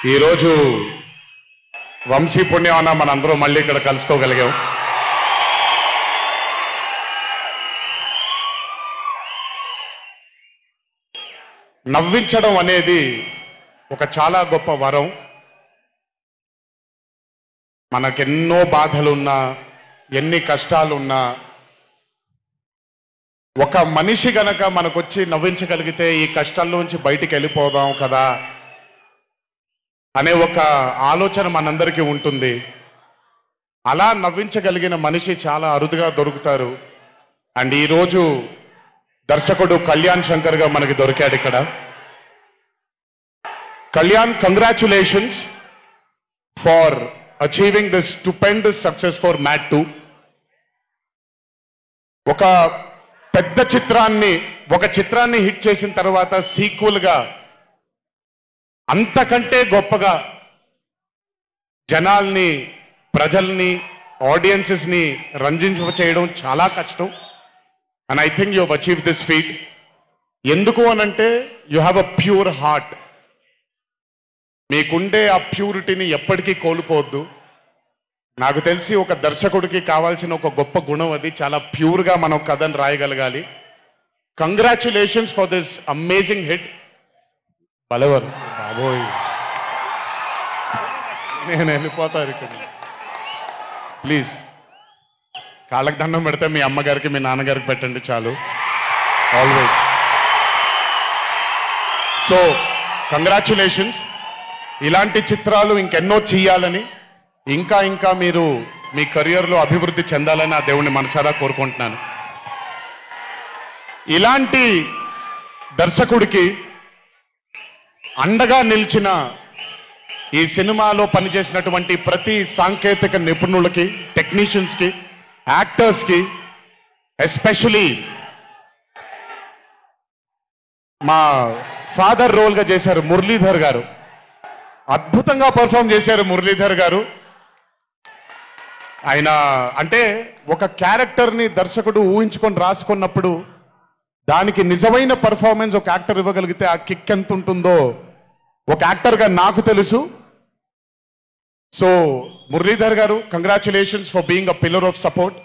ఈరోజు వంశీ పుణ్యమన మనందరం మళ్ళీ ఇక్కడ కలుసుకోగలిగాం. నవ్వించడం అనేది ఒక చాలా గొప్ప వరం. మనకెన్నో బాధలున్నా, ఎన్ని కష్టాలున్నా, ఒక మనిషి గనక మనకొచ్చి నవ్వించగలిగితే ఈ కష్టాల్లోంచి బయటికి వెళ్ళిపోదాం కదా అనే ఒక ఆలోచన మనందరికీ ఉంటుంది. అలా నవ్వించగలిగిన మనిషి చాలా అరుదుగా దొరుకుతారు. అండ్ ఈరోజు దర్శకుడు కళ్యాణ్ శంకర్ గా మనకి దొరికాడు ఇక్కడ. Kalyan, congratulations for achieving this stupendous success for Mad 2. ఒక పెద్ద చిత్రాన్ని హిట్ చేసిన తర్వాత సీక్వెల్ గా అంతకంటే గొప్పగా జనాల్ని, ప్రజల్ని, ఆడియన్సెస్ ని రంజింప చేయడం చాలా కష్టం. And I think you have achieve this feat. ఎందుకు అనంటే you have a pure heart. మీకుండే ఆ ప్యూరిటీని ఎప్పటికీ కోల్పోవద్దు. నాకు తెలిసి ఒక దర్శకుడికి కావాల్సిన ఒక గొప్ప గుణం అది. చాలా ప్యూర్గా మనం కథను రాయగలగాలి. Congratulations for this amazing hit. బలవర్ బాబోయ్, నేను వెళ్ళిపోతాను ఇక్కడ. ప్లీజ్ కాళ్ళకి దండం పెడితే మీ అమ్మగారికి, మీ నాన్నగారికి పెట్టండి చాలు. ఆల్వేస్. So congratulations. ఇలాంటి చిత్రాలు ఇంకెన్నో చెయ్యాలని, ఇంకా మీరు మీ కెరియర్లో అభివృద్ధి చెందాలని ఆ దేవుణ్ణి మనసారా కోరుకుంటున్నాను. ఇలాంటి దర్శకుడికి అండగా నిలిచిన ఈ సినిమాలో పనిచేసినటువంటి ప్రతి సాంకేతిక నిపుణులకి, టెక్నీషియన్స్కి, యాక్టర్స్కి, ఎస్పెషలీ మా ఫాదర్ రోల్గా చేశారు మురళీధర్ గారు. అద్భుతంగా పర్ఫామ్ చేశారు మురళీధర్ గారు. ఆయన అంటే ఒక క్యారెక్టర్ని దర్శకుడు ఊహించుకొని రాసుకున్నప్పుడు దానికి నిజమైన పర్ఫార్మెన్స్ ఒక యాక్టర్ ఇవ్వగలిగితే ఆ కిక్ ఎంత ఉంటుందో ఒక యాక్టర్గా నాకు తెలుసు. సో మురళీధర్ గారు, congratulations for being a pillar of support.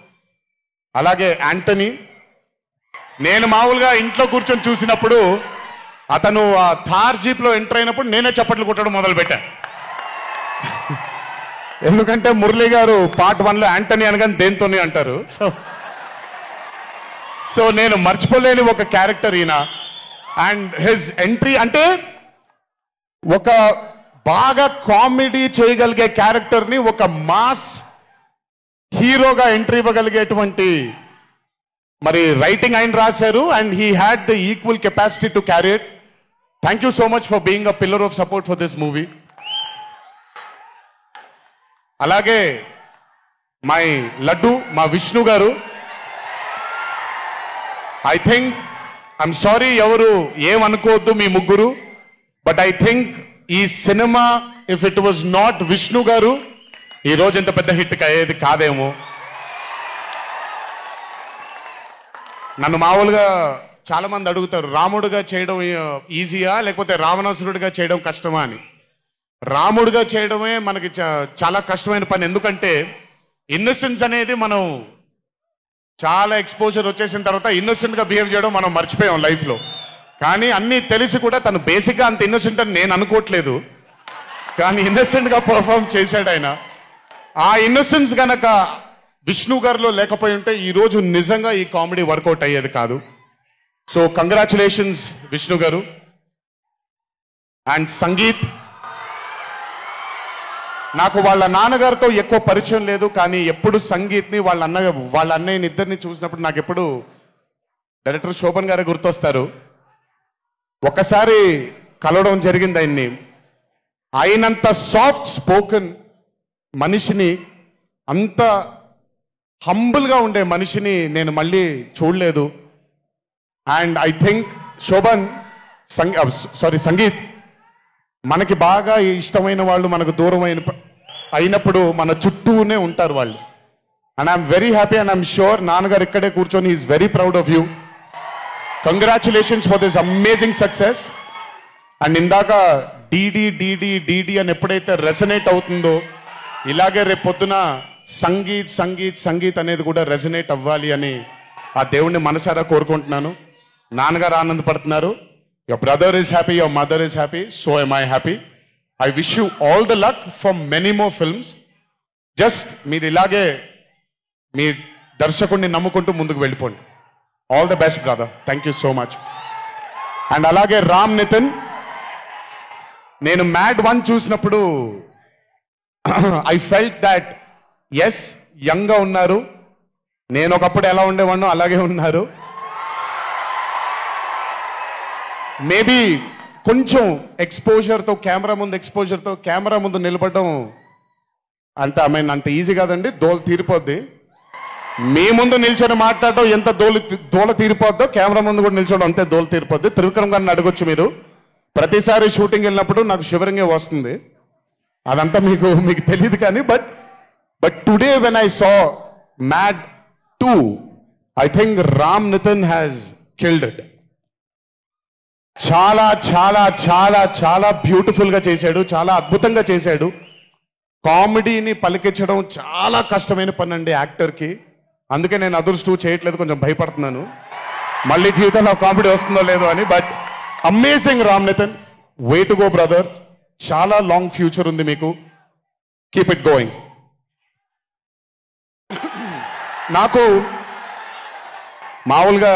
అలాగే యాంటనీ, నేను మామూలుగా ఇంట్లో కూర్చొని చూసినప్పుడు అతను ఆ థార్ జీప్లో ఎంటర్ అయినప్పుడు నేనే చప్పట్లు కొట్టడం మొదలుపెట్టా. ఎందుకంటే మురళీ గారు పార్ట్ 1లో యాంటనీ అనగానే దేంతోనే అంటారు. సో నేను మర్చిపోలేని ఒక క్యారెక్టర్ ఈయన. అండ్ హిజ్ ఎంట్రీ అంటే ఒక బాగా కామెడీ చేయగలిగే క్యారెక్టర్ని ఒక మాస్ హీరోగా ఎంట్రీ ఇవ్వగలిగేటువంటి మరి రైటింగ్ ఆయన రాశారు. And he had the equal capacity to carry it. Thank you so much for being a pillar of support for this movie. అలాగే మై లడ్డు, మా విష్ణు గారు. ఐ థింక్, ఐఎమ్ సారీ ఎవరు ఏమనుకోవద్దు మీ ముగ్గురు, బట్ ఐ థింక్ ఈ cinema if it was not Vishnu గారు ఈ రోజు ఇంత పెద్ద హిట్ అయ్యేది కాదేమో. నన్ను మామూలుగా చాలా మంది అడుగుతారు, రాముడుగా చేయడం ఈజీయా లేకపోతే రావణాసురుడిగా చేయడం కష్టమా అని. రాముడుగా చేయడమే మనకి చాలా కష్టమైన పని. ఎందుకంటే ఇన్నోసెన్స్ అనేది మనం చాలా ఎక్స్పోజర్ వచ్చేసిన తర్వాత ఇన్నోసెంట్గా బిహేవ్ చేయడం మనం మర్చిపోయాం లైఫ్లో. కానీ అన్నీ తెలిసి కూడా తను బేసిక్గా అంత ఇన్నోసెంట్ అని నేను అనుకోవట్లేదు. కానీ ఇన్నోసెంట్గా పర్ఫామ్ చేశాడు ఆయన. ఆ ఇన్నోసెన్స్ గనక విష్ణు గారిలో లేకపోయి ఉంటే ఈరోజు నిజంగా ఈ కామెడీ వర్కౌట్ అయ్యేది కాదు. సో కంగ్రాచులేషన్స్ విష్ణు గారు. అండ్ సంగీత్, నాకు వాళ్ళ నాన్నగారితో ఎక్కువ పరిచయం లేదు, కానీ ఎప్పుడు సంగీత్ని వాళ్ళ అన్నయ్యని ఇద్దరిని చూసినప్పుడు నాకు ఎప్పుడు డైరెక్టర్ శోభన్ గారే గుర్తొస్తారు. ఒక్కసారి కలవడం జరిగింది ఆయన్ని. అయినంత సాఫ్ట్ స్పోకెన్ మనిషిని, అంత హంబుల్గా ఉండే మనిషిని నేను మళ్ళీ చూడలేదు. And I think Shobhan, Sangeet, మనకి బాగా ఇష్టమైన వాళ్ళు మనకు దూరం అయినప్పుడు మన చుట్టూనే ఉంటారు వాళ్ళు. And I'm very happy and I'm sure నాన్నగారు ఇక్కడే కూర్చొని is very proud of you. Congratulations for this amazing success. And ఇందాక డీడీ డీడీ డీడీ అని ఎప్పుడైతే రెసనేట్ అవుతుందో ఇలాగే రేపు పొద్దున సంగీత్ సంగీత్ సంగీత్ అనేది కూడా రెసనేట్ అవ్వాలి అని ఆ దేవుణ్ణి మనసారా కోరుకుంటున్నాను. నాన్నగారు ఆనందపడుతున్నారు. Your brother is happy, your mother is happy, so am I happy. I wish you all the luck for many more films. Just మీరు ఇలాగే మీ దర్శకుడిని నమ్ముకుంటూ ముందుకు వెళ్ళిపోండి. All the best brother. Thank you so much. And అలాగే రామ్ నితిన్, నేను mad 1 చూసినప్పుడు I felt that as young గా ఉన్నారు, నేను ఒకప్పుడు ఎలా ఉండేవాడినో అలాగే ఉన్నారు. మేబీ కొంచెం ఎక్స్పోజర్తో కెమెరా ముందు నిలబడడం అంటే అంత ఈజీ కాదండి, దోల తీరిపోద్ది. మీ ముందు నిల్చొని మాట్లాడడం ఎంత దోల తీరిపోద్దో కెమెరా ముందు కూడా నిల్చోవడం అంతే దోల తీరిపోద్ది. త్రివిక్రమ్ గారిని అడగొచ్చు మీరు. ప్రతిసారి షూటింగ్ వెళ్ళినప్పుడు నాకు షివరింగే వస్తుంది, అదంతా మీకు తెలియదు కానీ but today when I saw Mad 2 I think Ram Nitin has killed it. చాలా చాలా చాలా చాలా బ్యూటిఫుల్ గా చేశాడు, చాలా అద్భుతంగా చేశాడు. కామెడీని పలికించడం చాలా కష్టమైన పని అండి యాక్టర్కి. అందుకే నేను అదర్స్ 2 చేయట్లేదు, కొంచెం భయపడుతున్నాను మళ్ళీ జీవితంలో కామెడీ వస్తుందో లేదో అని. But amazing Ram Nitin, way to go brother. చాలా లాంగ్ ఫ్యూచర్ ఉంది మీకు, కీప్ ఇట్ గోయింగ్. నాకు మామూలుగా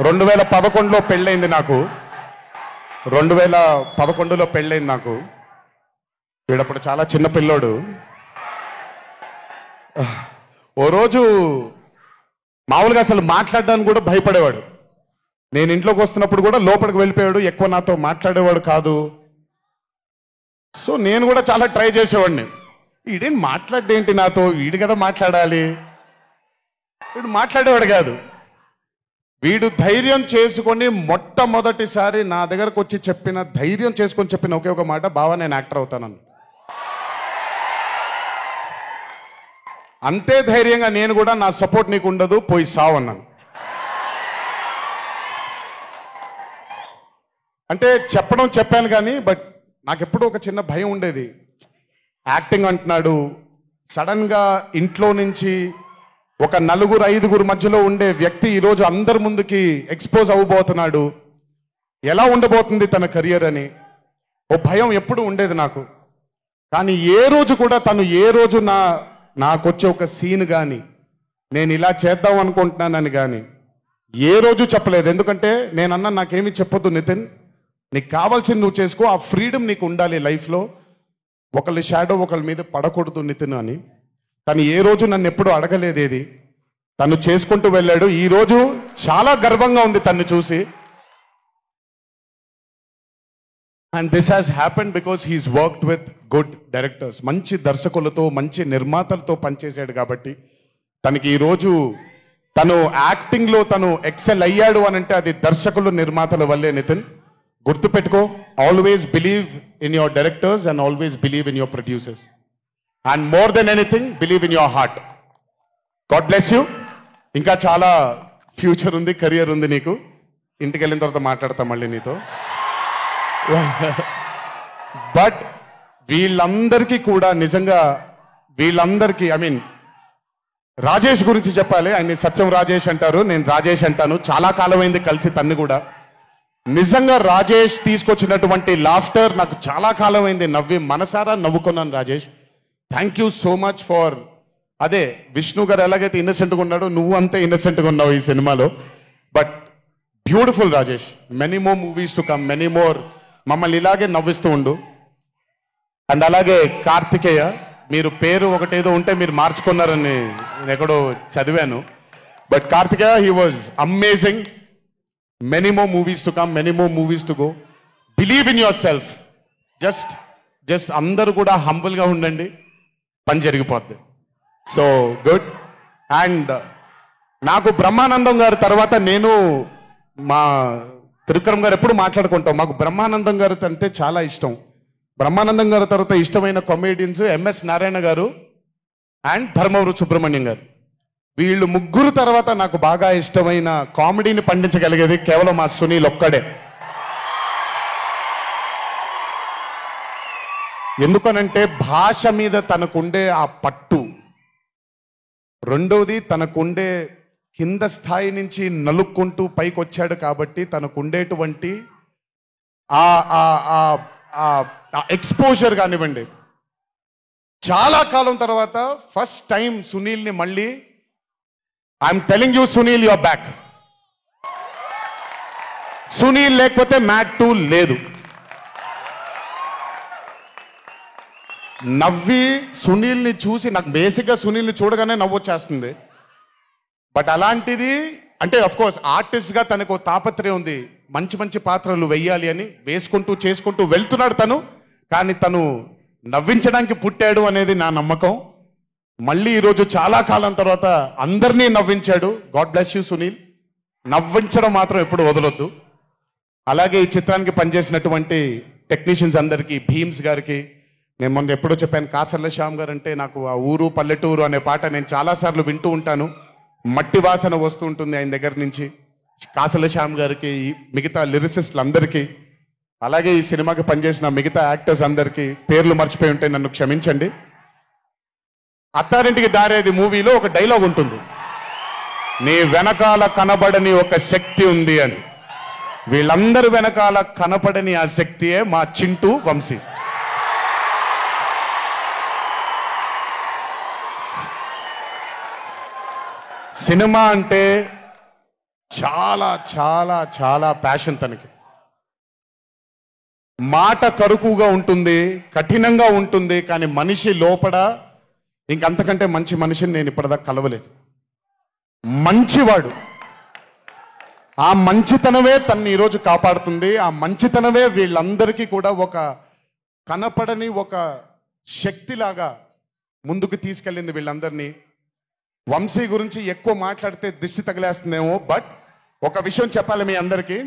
2011లో పెళ్ళైంది నాకు. 2011లో పెళ్ళైంది నాకు. వీడప్పుడు చాలా చిన్న పిల్లోడు. ఓ రోజు మామూలుగా అసలు మాట్లాడడానికి కూడా భయపడేవాడు. నేను ఇంట్లోకి వస్తున్నప్పుడు కూడా లోపలికి వెళ్ళిపోయాడు, ఎక్కువ నాతో మాట్లాడేవాడు కాదు. సో నేను కూడా చాలా ట్రై చేసేవాడిని. వీడేం మాట్లాడేంటి నాతో, వీడు కదా మాట్లాడాలి. వీడు మాట్లాడేవాడు కాదు. వీడు ధైర్యం చేసుకొని మొట్టమొదటిసారి నా దగ్గరకు వచ్చి ధైర్యం చేసుకొని చెప్పిన ఒకే ఒక మాట, బావా నేను యాక్టర్ అవుతానని. అంతే ధైర్యంగా నేను కూడా నా సపోర్ట్ నీకు ఉండదు, పోయి సావన్నాను. అంటే చెప్పాను కానీ బట్ నాకెప్పుడు ఒక చిన్న భయం ఉండేది. యాక్టింగ్ అంటున్నాడు, సడన్ గా ఇంట్లో నుంచి ఒక 4-5 మధ్యలో ఉండే వ్యక్తి ఈరోజు అందరి ముందుకి ఎక్స్పోజ్ అవ్వబోతున్నాడు, ఎలా ఉండబోతుంది తన కెరియర్ అని ఓ భయం ఎప్పుడు ఉండేది నాకు. కానీ ఏ రోజు కూడా తను నాకొచ్చే ఒక సీన్ కానీ నేను ఇలా చేద్దాం అనుకుంటున్నానని కానీ ఏ రోజు చెప్పలేదు. ఎందుకంటే నేనన్నా నాకేమీ చెప్పొద్దు నితిన్, నీకు కావాల్సింది నువ్వు చేసుకో, ఆ ఫ్రీడమ్ నీకు ఉండాలి లైఫ్లో, ఒకళ్ళ షాడో ఒకళ్ళ మీద పడకూడదు నితిన్ అని. తను ఏ రోజు నన్ను ఎప్పుడు అడగలేదేది, తను చేసుకుంటూ వెళ్ళాడు. ఈ రోజు చాలా గర్వంగా ఉంది తను చూసి. And this has happened because he's worked with good directors. మంచి దర్శకులతో మంచి నిర్మాతలతో పనిచేశాడు కాబట్టి తనకి ఈరోజు తను యాక్టింగ్లో తను ఎక్సెల్ అయ్యాడు అని అంటే అది దర్శకులు నిర్మాతల వల్లే. నితిన్ గుర్తుపెట్టుకో, always believe in your directors and always believe in your producers and more than anything believe in your heart. God bless you. ఇంకా చాలా ఫ్యూచర్ ఉంది, కెరియర్ ఉంది నీకు. ఇంటికి వెళ్ళిన తర్వాత మాట్లాడతాం మళ్ళీ నీతో. బట్ వీళ్ళందరికీ కూడా నిజంగా రాజేష్ గురించి చెప్పాలి. ఆయన సత్యం రాజేష్ అంటారు, నేను రాజేష్ అంటాను. చాలా కాలం అయింది కలిసి తన్ని కూడా. నిజంగా రాజేష్ తీసుకొచ్చినటువంటి లాఫ్టర్ నాకు చాలా కాలం అయింది, మనసారా నవ్వుకున్నాను. Rajesh, thank you so much for. అదే విష్ణు గారు ఎలాగైతే ఇన్నసెంట్గా ఉన్నాడో నువ్వు అంతే ఇన్నసెంట్గా ఉన్నావు ఈ సినిమాలో. But beautiful Rajesh, many more movies to come, many more. మమ్మల్ని ఇలాగే నవ్విస్తూ ఉండు. అండ్ అలాగే కార్తికేయ, మీరు పేరు ఒకటేదో ఉంటే మీరు మార్చుకున్నారని నేను ఎక్కడో చదివాను. But Karthikeya, he was amazing. Many more movies to come, many more movies to go. Believe in yourself. Just అందరూ కూడా హంబుల్గా ఉండండి, పని జరిగిపోద్ది. So good. అండ్ నాకు బ్రహ్మానందం గారి తర్వాత నేను మా త్రివిక్రమ్ గారు ఎప్పుడు మాట్లాడుకుంటాం. మాకు బ్రహ్మానందం గారు అంటే చాలా ఇష్టం. బ్రహ్మానందం గారి తర్వాత ఇష్టమైన కామెడియన్స్ ఎంఎస్ నారాయణ గారు అండ్ ధర్మవరం సుబ్రహ్మణ్యం గారు. వీళ్ళు ముగ్గురు తర్వాత నాకు బాగా ఇష్టమైన కామెడీని పండించగలిగేది కేవలం ఆ సునీల్ ఒక్కడే. ఎందుకనంటే భాష మీద తనకుండే ఆ పట్టు, రెండవది తనకుండే కింద స్థాయి నుంచి నలుక్కుంటూ పైకి వచ్చాడు కాబట్టి తనకుండేటువంటి ఎక్స్పోజర్ కానివ్వండి. చాలా కాలం తర్వాత ఫస్ట్ టైం సునీల్ని మళ్ళీ I'm telling you Sunil your back. Sunil లేకపోతే మ్యాట్ 2 లేదు. నవ్వి సునీల్ని చూసి నాకు బేసిక్గా సునీల్ని చూడగానే నవ్వొచ్చేస్తుంది. బట్ అలాంటిది అంటే అఫ్ కోర్స్ ఆర్టిస్ట్గా తనకు తాపత్రయం ఉంది, మంచి మంచి పాత్రలు వెయ్యాలి అని వేసుకుంటూ చేసుకుంటూ వెళ్తున్నాడు తను. కానీ తను నవ్వించడానికి పుట్టాడు అనేది నా నమ్మకం. మళ్ళీ ఈరోజు చాలా కాలం తర్వాత అందరినీ నవ్వించాడు. God bless you Sunil. నవ్వించడం మాత్రం ఎప్పుడు వదలొద్దు. అలాగే ఈ చిత్రానికి పనిచేసినటువంటి టెక్నీషియన్స్ అందరికీ, భీమ్స్ గారికి, నేను మొన్న ఎప్పుడో చెప్పాను, కాసర్ల శ్యామ్ గారు అంటే నాకు ఆ ఊరు పల్లెటూరు అనే పాట నేను చాలాసార్లు వింటూ ఉంటాను. మట్టి వాసన వస్తూ ఉంటుంది ఆయన దగ్గర నుంచి. కాసర్ల శ్యామ్ గారికి, మిగతా లిరిసిస్టులు అందరికీ, అలాగే ఈ సినిమాకి పనిచేసిన మిగతా యాక్టర్స్ అందరికీ పేర్లు మర్చిపోయి ఉంటే నన్ను క్షమించండి. అత్తారింటికి దారేది మూవీలో ఒక డైలాగ్ ఉంటుంది, నీ వెనకాల కనబడని ఒక శక్తి ఉంది అని. వీళ్ళందరి వెనకాల కనపడని ఆ శక్తియే మా చింటూ వంశీ. సినిమా అంటే చాలా చాలా చాలా ప్యాషన్ తనకి. మాట కరుకుగా ఉంటుంది, కఠినంగా ఉంటుంది, కానీ మనిషి లోపల ఇంకంతకంటే మంచి మనిషిని నేను ఇప్పటిదాకా కలవలేదు. మంచివాడు. ఆ మంచితనమే తన్ని ఈరోజు కాపాడుతుంది. ఆ మంచితనమే వీళ్ళందరికీ కూడా ఒక కనపడని ఒక శక్తిలాగా ముందుకు తీసుకెళ్ళింది వీళ్ళందరినీ. వంశీ గురించి ఎక్కువ మాట్లాడితే దిష్టి తగిలేస్తుందేమో, బట్ ఒక విషయం చెప్పాలి మీ అందరికీ.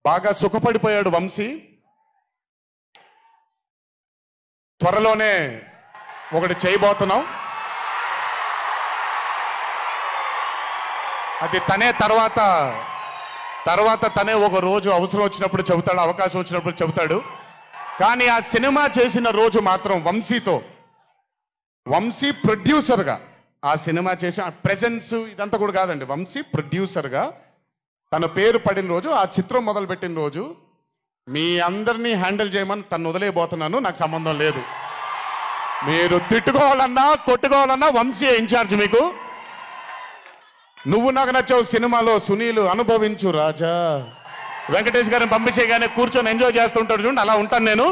బాగా సుఖపడిపోయాడు వంశీ. త్వరలోనే ఒకటి చేయబోతున్నాం. అది తనే తర్వాత తనే ఒక రోజు అవసరం వచ్చినప్పుడు చెబుతాడు, అవకాశం వచ్చినప్పుడు చెబుతాడు. కానీ ఆ సినిమా చేసిన రోజు మాత్రం వంశీతో, వంశీ ప్రొడ్యూసర్గా ఆ సినిమా చేసిన ప్రెజెన్స్ ఇదంతా కూడా కాదండి, వంశీ ప్రొడ్యూసర్గా తన పేరు పడిన రోజు, ఆ చిత్రం మొదలుపెట్టిన రోజు, మీ అందరినీ హ్యాండిల్ చేయమని తను వదిలేయబోతున్నాను, నాకు సంబంధం లేదు. మీరు తిట్టుకోవాలన్నా కొట్టుకోవాలన్నా వంశీ ఇన్ఛార్జ్ మీకు. నువ్వు నాకు నచ్చావు సినిమాలో సునీల్ అనుభవించు రాజా, వెంకటేష్ గారిని పంపించేగానే కూర్చొని ఎంజాయ్ చేస్తుంటాడు చూడండి, అలా ఉంటాను నేను.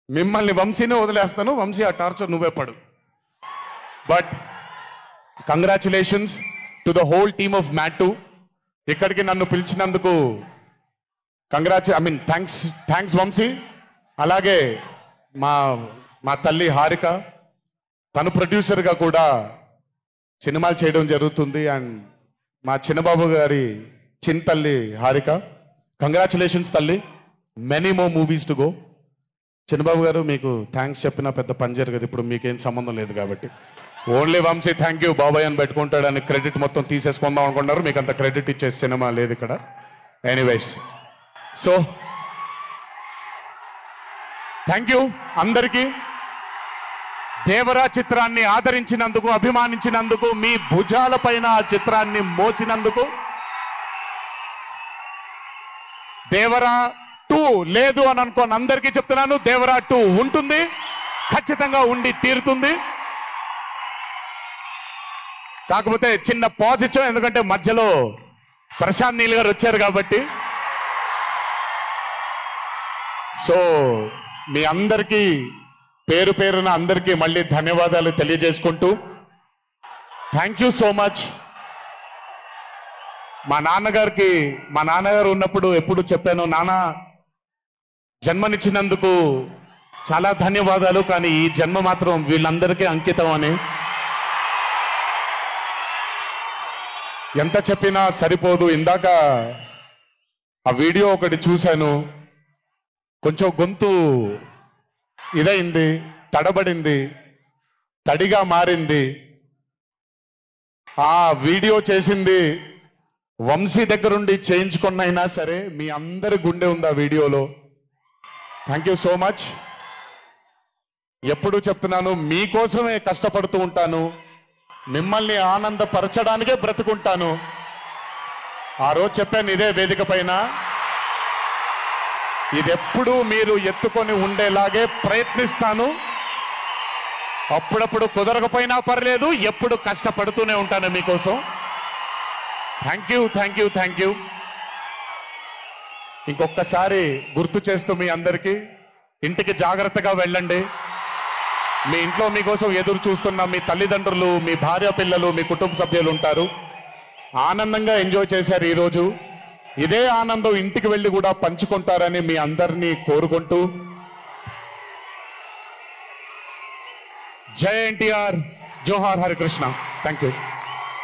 మిమ్మల్ని వంశీనే వదిలేస్తాను, వంశీ ఆ టార్చర్ నువ్వే పడు. But congratulations to the whole team of Mad 2. ఇక్కడికి నన్ను పిలిచినందుకు థ్యాంక్స్ వంశీ. అలాగే మా తల్లి హారిక, తను ప్రొడ్యూసర్గా కూడా సినిమాలు చేయడం జరుగుతుంది. అండ్ మా చిన్నబాబు గారి చిన్న తల్లి హారిక, కంగ్రాచులేషన్స్ తల్లి, many more movies to go. Chinnababu గారు మీకు థ్యాంక్స్ చెప్పినా పెద్ద పని జరగదు, ఇప్పుడు మీకేం సంబంధం లేదు కాబట్టి. ఓన్లీ వంశీ థ్యాంక్ యూ బాబాయ్ అని పెట్టుకుంటాడని క్రెడిట్ మొత్తం తీసేసుకుందాం అనుకున్నారు. మీకు అంత క్రెడిట్ ఇచ్చే సినిమా లేదు ఇక్కడ. ఎనీవేస్, సో థ్యాంక్ యూ అందరికీ. దేవరా చిత్రాన్ని ఆదరించినందుకు, అభిమానించినందుకు, మీ భుజాల పైన ఆ చిత్రాన్ని మోసినందుకు. దేవరా 2 లేదు అని అనుకోని అందరికీ చెప్తున్నాను, దేవరా 2 ఉంటుంది, ఖచ్చితంగా ఉండి తీరుతుంది. కాకపోతే చిన్న పాజ్ ఇచ్చాం, ఎందుకంటే మధ్యలో ప్రశాంత్ నీల్ గారు వచ్చారు కాబట్టి. సో మీ అందరికీ పేరు పేరున అందరికీ మళ్ళీ ధన్యవాదాలు తెలియజేసుకుంటూ, థ్యాంక్ యూ సో మచ్. మా నాన్నగారు ఉన్నప్పుడు ఎప్పుడు చెప్పాను, నాన్న జన్మనిచ్చినందుకు చాలా ధన్యవాదాలు, కానీ ఈ జన్మ మాత్రం వీళ్ళందరికీ అంకితం అని. ఎంత చెప్పినా సరిపోదు. ఇందాక ఆ వీడియో ఒకటి చూశాను, కొంచెం గొంతు ఇదైంది, తడబడింది, తడిగా మారింది. ఆ వీడియో చేసింది వంశీ దగ్గరుండి చేయించుకున్నైనా సరే మీ అందరి గుండె ఉంది ఆ వీడియోలో. Thank you so much. ఎప్పుడు చెప్తున్నాను, మీకోసమే కష్టపడుతూ ఉంటాను, మిమ్మల్ని ఆనందపరచడానికే బ్రతుకుంటాను. ఆ రోజు చెప్పాను ఇదే వేదిక పైన, ఇది ఎప్పుడూ మీరు ఎత్తుకొని ఉండేలాగే ప్రయత్నిస్తాను. అప్పుడప్పుడు కుదరకపోయినా పర్లేదు, ఎప్పుడు కష్టపడుతూనే ఉంటాను మీకోసం. Thank you, thank you, thank you. ఇంకొకసారి గుర్తు చేస్తూ మీ అందరికీ, ఇంటికి జాగ్రత్తగా వెళ్ళండి. మీ ఇంట్లో మీకోసం ఎదురు చూస్తున్న మీ తల్లిదండ్రులు, మీ భార్య పిల్లలు, మీ కుటుంబ సభ్యులు ఉంటారు. ఆనందంగా ఎంజాయ్ చేశారు ఈరోజు. ఇదే ఆనందం ఇంటికి వెళ్ళి కూడా పంచుకుంటారని మీ అందరినీ కోరుకుంటూ, జై ఎన్టీఆర్, జోహార్ హరికృష్ణ. Thank you.